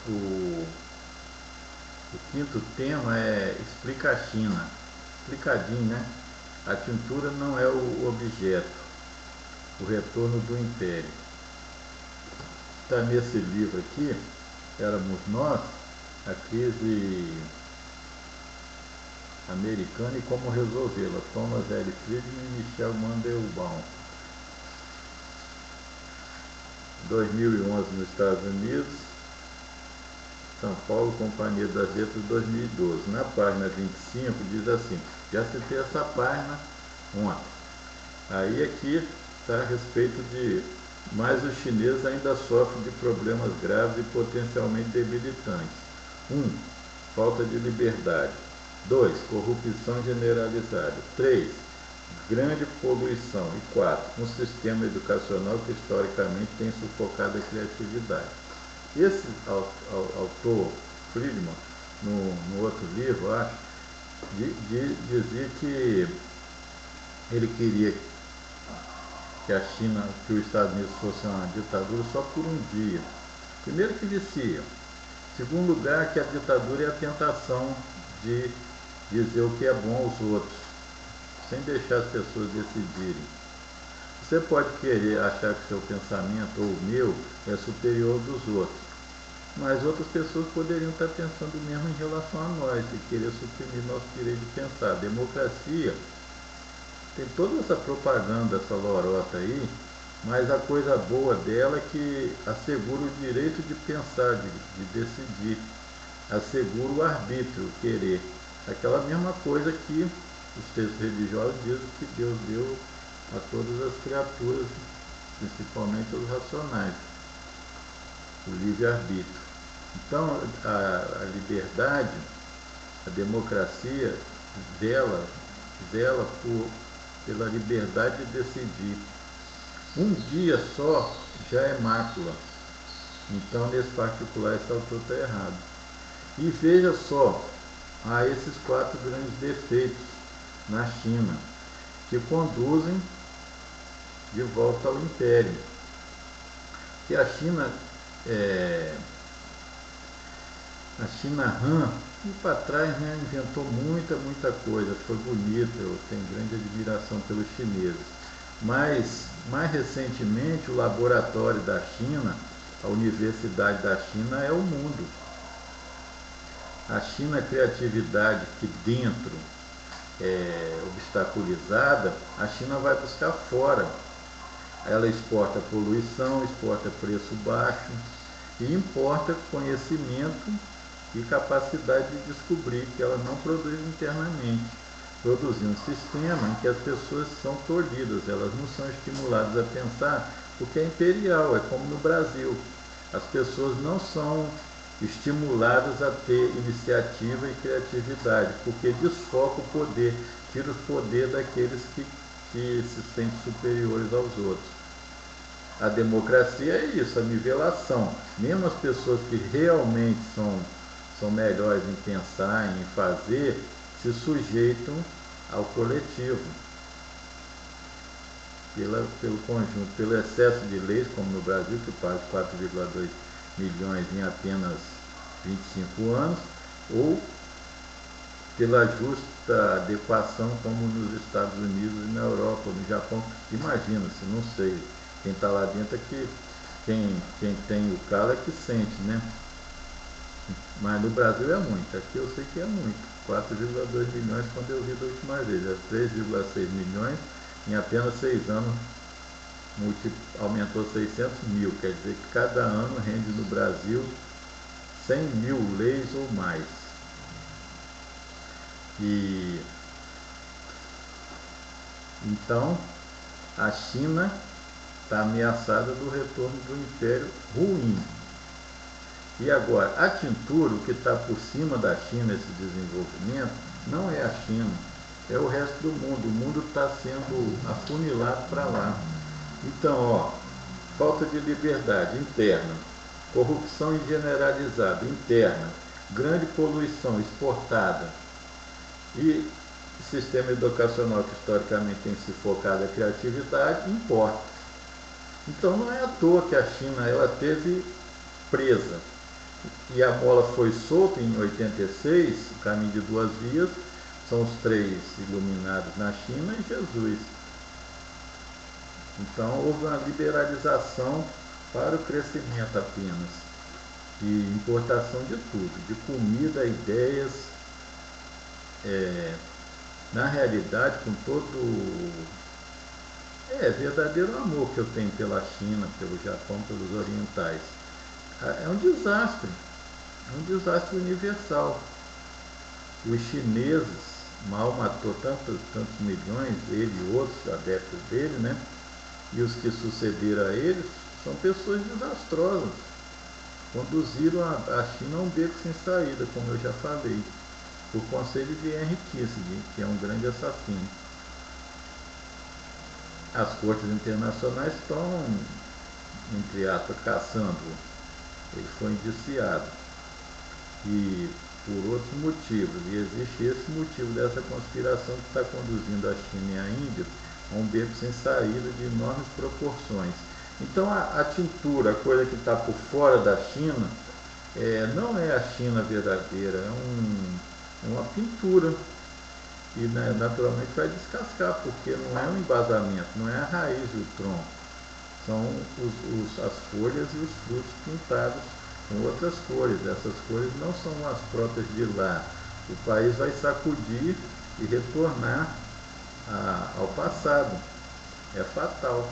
O quinto tema é Explica a China. Explicadinho, né? A tintura não é o objeto, o retorno do império. Está nesse livro aqui, Éramos Nós, a crise americana e como resolvê-la, Thomas L. Friedman e Michel Mandelbaum. 2011 nos Estados Unidos, São Paulo, Companhia das Letras, 2012. Na página 25 diz assim, já citei essa página ontem. Aí aqui está a respeito de, mas os chineses ainda sofrem de problemas graves e potencialmente debilitantes. Falta de liberdade. 2. Corrupção generalizada. 3. Grande poluição. E 4. Um sistema educacional que historicamente tem sufocado a criatividade. Esse autor, Friedman, no outro livro, acho, dizia que ele queria que a China, que os Estados Unidos fossem uma ditadura só por um dia. Primeiro que vicia. Segundo lugar, que a ditadura é a tentação de dizer o que é bom aos outros, sem deixar as pessoas decidirem. Você pode querer achar que seu pensamento ou o meu é superior ao dos outros, mas outras pessoas poderiam estar pensando mesmo em relação a nós e querer suprimir nosso direito de pensar. A democracia tem toda essa propaganda, essa lorota aí, mas a coisa boa dela é que assegura o direito de pensar, de decidir, assegura o arbítrio, o querer. Aquela mesma coisa que os textos religiosos dizem que Deus deu a todas as criaturas, principalmente aos racionais, o livre-arbítrio. Então, a liberdade, a democracia zela pela liberdade de decidir. Um dia só já é mácula. Então, nesse particular, esse autor está errado. E veja só, há esses 4 grandes defeitos na China, que conduzem de volta ao império. Que a China Han, e para trás, né, inventou muita coisa, foi bonita, eu tenho grande admiração pelos chineses. Mas, mais recentemente, o laboratório da China, a Universidade da China é o mundo. A China, a criatividade que dentro é obstaculizada, a China vai buscar fora. Ela exporta poluição, exporta preço baixo e importa conhecimento e capacidade de descobrir, que ela não produz internamente. Produzir um sistema em que as pessoas são tolhidas, elas não são estimuladas a pensar, porque é imperial, é como no Brasil. As pessoas não são estimuladas a ter iniciativa e criatividade, porque desfoca o poder, tira o poder daqueles que se sentem superiores aos outros. A democracia é isso, a nivelação. Mesmo as pessoas que realmente são melhores em pensar, em fazer, se sujeitam ao coletivo. Pelo conjunto, pelo excesso de leis, como no Brasil, que paga 4,2 milhões em apenas 25 anos, ou pela justa adequação, como nos Estados Unidos e na Europa, no Japão. Imagina-se, não sei, quem está lá dentro é que quem tem o calo é que sente, né? Mas no Brasil é muito, aqui eu sei que é muito. 4,2 milhões quando eu vi da última vez, é 3,6 milhões em apenas 6 anos, aumentou 600 mil, quer dizer que cada ano rende no Brasil 100 mil leis ou mais. E então a China está ameaçada do retorno do Império ruim. E agora, a tintura, o que está por cima da China, esse desenvolvimento, não é a China, é o resto do mundo. O mundo está sendo afunilado para lá. Então, falta de liberdade interna, corrupção generalizada interna, grande poluição exportada e sistema educacional que historicamente tem se focado a criatividade, importa. Então não é à toa que a China ela teve presa. E a bola foi solta em 86, o caminho de duas vias, são os três iluminados na China e Jesus. Então houve uma liberalização para o crescimento apenas, e importação de tudo, de comida, ideias, na realidade com todo verdadeiro amor que eu tenho pela China, pelo Japão, pelos orientais. É um desastre universal. Os chineses mal matou tantos milhões, ele e outros adeptos dele, né? E os que sucederam a eles são pessoas desastrosas. Conduziram a China a um beco sem saída, como eu já falei, por conselho de Henry Kissinger, que é um grande assassino. As cortes internacionais estão, entre aspas, caçando. Ele foi indiciado. E por outros motivos. E existe esse motivo dessa conspiração que está conduzindo a China e a Índia a um beco sem saída de enormes proporções. Então a tintura, a coisa que está por fora da China, não é a China verdadeira, é uma pintura. E né, naturalmente vai descascar, porque não é um embasamento, não é a raiz e o tronco. São as folhas e os frutos pintados com outras cores. Essas cores não são as próprias de lá. O país vai sacudir e retornar ao passado. É fatal.